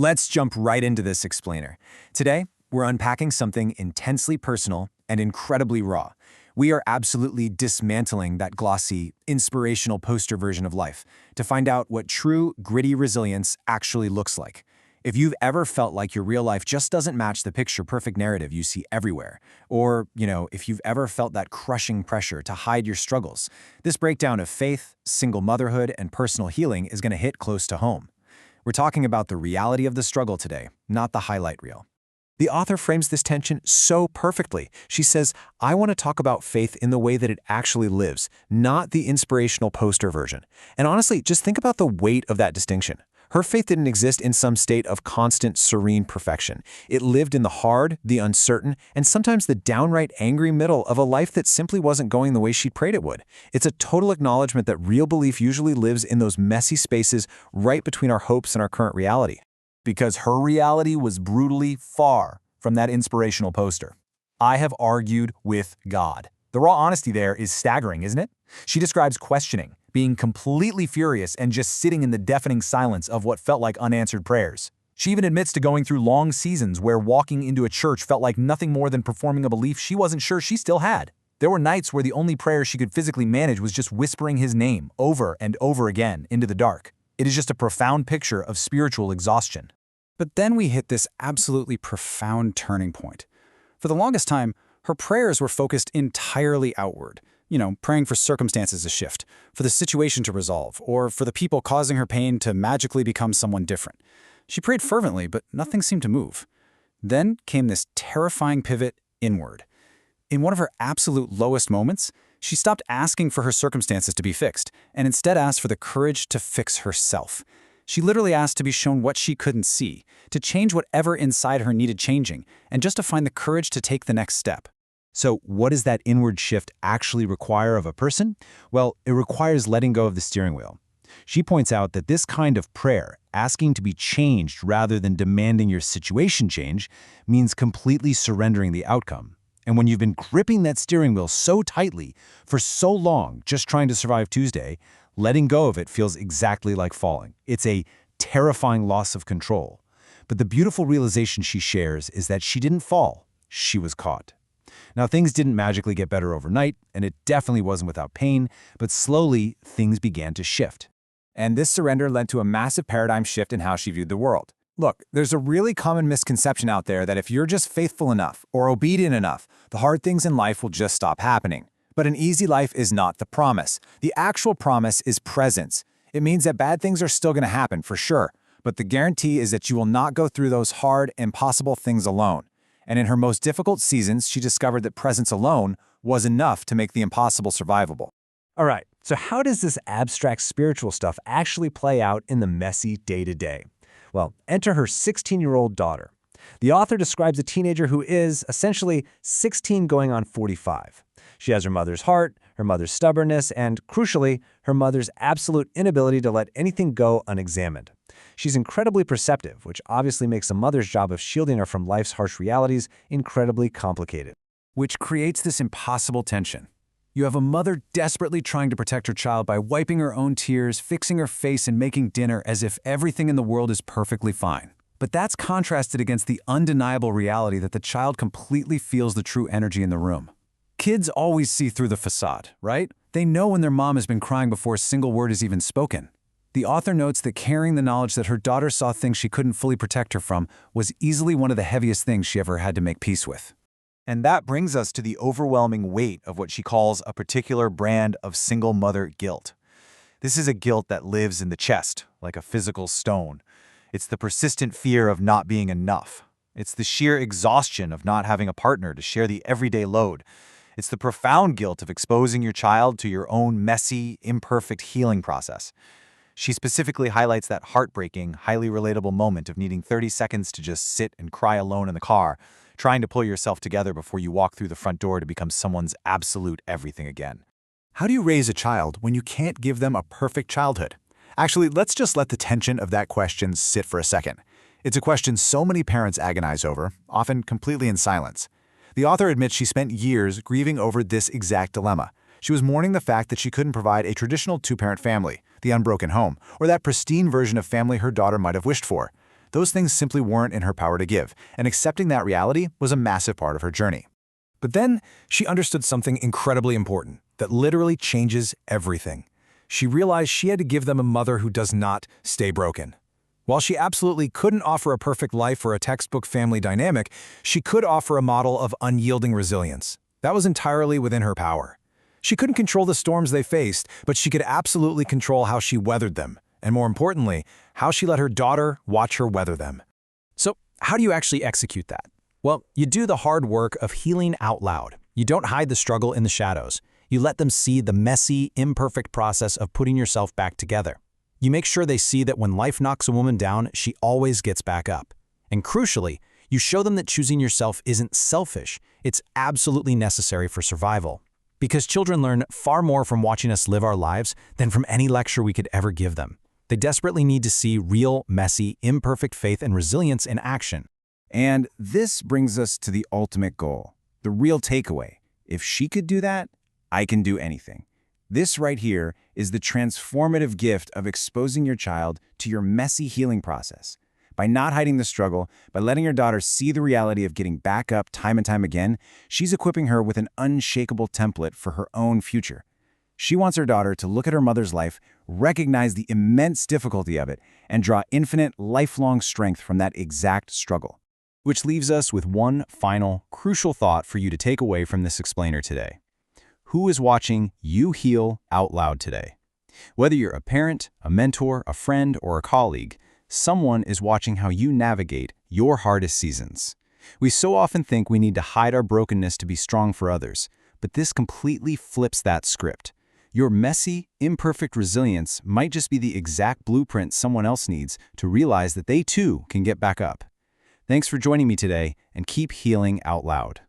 Let's jump right into this explainer. Today, we're unpacking something intensely personal and incredibly raw. We are absolutely dismantling that glossy, inspirational poster version of life to find out what true, gritty resilience actually looks like. If you've ever felt like your real life just doesn't match the picture-perfect narrative you see everywhere, or, if you've ever felt that crushing pressure to hide your struggles, this breakdown of faith, single motherhood, and personal healing is going to hit close to home. We're talking about the reality of the struggle today, not the highlight reel. The author frames this tension so perfectly. She says, I want to talk about faith in the way that it actually lives, not the inspirational poster version. And honestly, just think about the weight of that distinction. Her faith didn't exist in some state of constant, serene perfection. It lived in the hard, the uncertain, and sometimes the downright angry middle of a life that simply wasn't going the way she'd prayed it would. It's a total acknowledgement that real belief usually lives in those messy spaces right between our hopes and our current reality. Because her reality was brutally far from that inspirational poster. I have argued with God. The raw honesty there is staggering, isn't it? She describes questioning, being completely furious and just sitting in the deafening silence of what felt like unanswered prayers. She even admits to going through long seasons where walking into a church felt like nothing more than performing a belief she wasn't sure she still had. There were nights where the only prayer she could physically manage was just whispering his name over and over again into the dark. It is just a profound picture of spiritual exhaustion. But then we hit this absolutely profound turning point. For the longest time, her prayers were focused entirely outward. Praying for circumstances to shift, for the situation to resolve, or for the people causing her pain to magically become someone different. She prayed fervently, but nothing seemed to move. Then came this terrifying pivot inward. In one of her absolute lowest moments, she stopped asking for her circumstances to be fixed, and instead asked for the courage to fix herself. She literally asked to be shown what she couldn't see, to change whatever inside her needed changing, and just to find the courage to take the next step. So what does that inward shift actually require of a person? Well, it requires letting go of the steering wheel. She points out that this kind of prayer, asking to be changed rather than demanding your situation change, means completely surrendering the outcome. And when you've been gripping that steering wheel so tightly for so long, just trying to survive Tuesday, letting go of it feels exactly like falling. It's a terrifying loss of control. But the beautiful realization she shares is that she didn't fall, she was caught. Now, things didn't magically get better overnight, and it definitely wasn't without pain, but slowly, things began to shift. And this surrender led to a massive paradigm shift in how she viewed the world. Look, there's a really common misconception out there that if you're just faithful enough or obedient enough, the hard things in life will just stop happening. But an easy life is not the promise. The actual promise is presence. It means that bad things are still going to happen, for sure, but the guarantee is that you will not go through those hard, impossible things alone. And in her most difficult seasons, she discovered that presence alone was enough to make the impossible survivable. All right, so how does this abstract spiritual stuff actually play out in the messy day-to-day? Well, enter her 16-year-old daughter. The author describes a teenager who is, essentially, 16 going on 45. She has her mother's heart, her mother's stubbornness, and, crucially, her mother's absolute inability to let anything go unexamined. She's incredibly perceptive, which obviously makes a mother's job of shielding her from life's harsh realities incredibly complicated. Which creates this impossible tension. You have a mother desperately trying to protect her child by wiping her own tears, fixing her face, and making dinner as if everything in the world is perfectly fine. But that's contrasted against the undeniable reality that the child completely feels the true energy in the room. Kids always see through the facade, right? They know when their mom has been crying before a single word is even spoken. The author notes that carrying the knowledge that her daughter saw things she couldn't fully protect her from was easily one of the heaviest things she ever had to make peace with. And that brings us to the overwhelming weight of what she calls a particular brand of single mother guilt. This is a guilt that lives in the chest, like a physical stone. It's the persistent fear of not being enough. It's the sheer exhaustion of not having a partner to share the everyday load. It's the profound guilt of exposing your child to your own messy, imperfect healing process. She specifically highlights that heartbreaking, highly relatable moment of needing 30 seconds to just sit and cry alone in the car, trying to pull yourself together before you walk through the front door to become someone's absolute everything again. How do you raise a child when you can't give them a perfect childhood? Actually, let's just let the tension of that question sit for a second. It's a question so many parents agonize over, often completely in silence. The author admits she spent years grieving over this exact dilemma. She was mourning the fact that she couldn't provide a traditional two-parent family, the unbroken home, or that pristine version of family her daughter might have wished for. Those things simply weren't in her power to give, and accepting that reality was a massive part of her journey. But then she understood something incredibly important that literally changes everything. She realized she had to give them a mother who does not stay broken. While she absolutely couldn't offer a perfect life or a textbook family dynamic, she could offer a model of unyielding resilience. That was entirely within her power. She couldn't control the storms they faced, but she could absolutely control how she weathered them, and more importantly, how she let her daughter watch her weather them. So, how do you actually execute that? Well, you do the hard work of healing out loud. You don't hide the struggle in the shadows. You let them see the messy, imperfect process of putting yourself back together. You make sure they see that when life knocks a woman down, she always gets back up. And crucially, you show them that choosing yourself isn't selfish. It's absolutely necessary for survival. Because children learn far more from watching us live our lives than from any lecture we could ever give them. They desperately need to see real, messy, imperfect faith and resilience in action. And this brings us to the ultimate goal, the real takeaway. If she could do that, I can do anything. This right here is the transformative gift of exposing your child to your messy healing process. By not hiding the struggle, by letting your daughter see the reality of getting back up time and time again, she's equipping her with an unshakable template for her own future. She wants her daughter to look at her mother's life, recognize the immense difficulty of it, and draw infinite, lifelong strength from that exact struggle. Which leaves us with one final, crucial thought for you to take away from this explainer today. Who is watching you heal out loud today? Whether you're a parent, a mentor, a friend, or a colleague, someone is watching how you navigate your hardest seasons. We so often think we need to hide our brokenness to be strong for others, but this completely flips that script. Your messy, imperfect resilience might just be the exact blueprint someone else needs to realize that they too can get back up. Thanks for joining me today, and keep healing out loud.